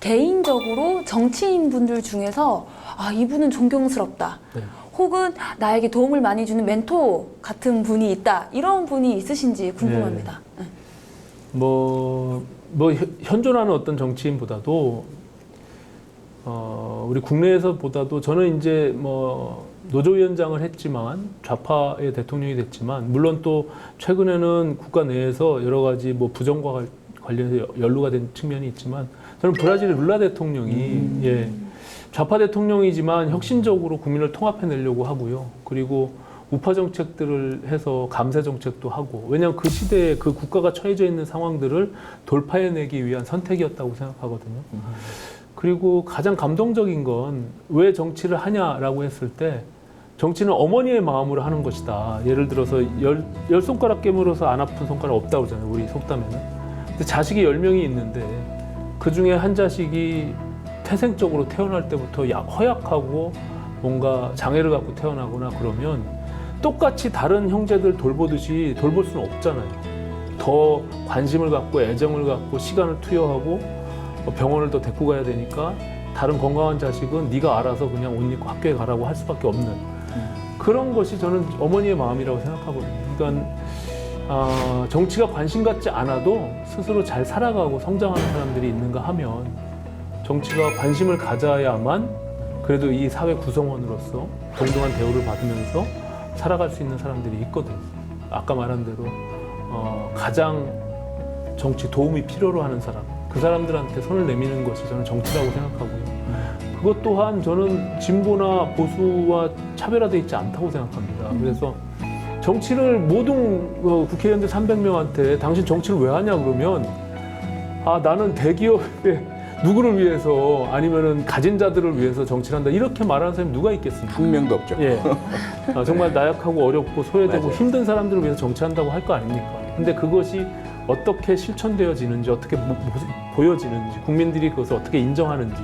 개인적으로 정치인분들 중에서 아, 이분은 존경스럽다. 네. 혹은 나에게 도움을 많이 주는 멘토 같은 분이 있다. 이런 분이 있으신지 궁금합니다. 네. 뭐 현존하는 어떤 정치인보다도 우리 국내에서보다도 저는 이제 뭐 노조위원장을 했지만 좌파의 대통령이 됐지만 물론 또 최근에는 국가 내에서 여러 가지 뭐 부정과 관련해서 연루가 된 측면이 있지만 저는 브라질의 룰라 대통령이 예, 좌파 대통령이지만 혁신적으로 국민을 통합해내려고 하고요. 그리고 우파 정책들을 해서 감세 정책도 하고 왜냐하면 그 시대에 그 국가가 처해져 있는 상황들을 돌파해내기 위한 선택이었다고 생각하거든요. 그리고 가장 감동적인 건 왜 정치를 하냐라고 했을 때 정치는 어머니의 마음으로 하는 것이다. 예를 들어서 열 손가락 깨물어서 안 아픈 손가락 없다고 그러잖아요. 우리 속담에는. 근데 자식이 10명이 있는데 그 중에 한 자식이 태생적으로 태어날 때부터 허약하고 뭔가 장애를 갖고 태어나거나 그러면 똑같이 다른 형제들 돌보듯이 돌볼 수는 없잖아요. 더 관심을 갖고 애정을 갖고 시간을 투여하고 병원을 더 데리고 가야 되니까 다른 건강한 자식은 네가 알아서 그냥 옷 입고 학교에 가라고 할 수밖에 없는 그런 것이 저는 어머니의 마음이라고 생각하거든요. 그러니까 정치가 관심 갖지 않아도 스스로 잘 살아가고 성장하는 사람들이 있는가 하면 정치가 관심을 가져야만 그래도 이 사회 구성원으로서 동등한 대우를 받으면서 살아갈 수 있는 사람들이 있거든요. 아까 말한 대로 가장 정치 도움이 필요로 하는 사람 그 사람들한테 손을 내미는 것이 저는 정치라고 생각하고요. 그것 또한 저는 진보나 보수와 차별화되어 있지 않다고 생각합니다. 그래서 정치를 모든 국회의원들 300명한테 당신 정치를 왜 하냐 그러면 나는 대기업의 누구를 위해서 아니면은 가진 자들을 위해서 정치를 한다 이렇게 말하는 사람이 누가 있겠습니까? 한 명도 없죠. 예. 정말 나약하고 어렵고 소외되고 맞아요. 힘든 사람들을 위해서 정치한다고 할 거 아닙니까? 근데 그것이 어떻게 실천되어지는지 어떻게 보여지는지 국민들이 그것을 어떻게 인정하는지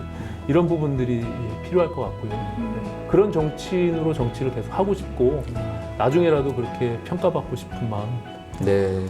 이런 부분들이 필요할 것 같고요. 그런 정치인으로 정치를 계속 하고 싶고 나중에라도 그렇게 평가받고 싶은 마음. 네.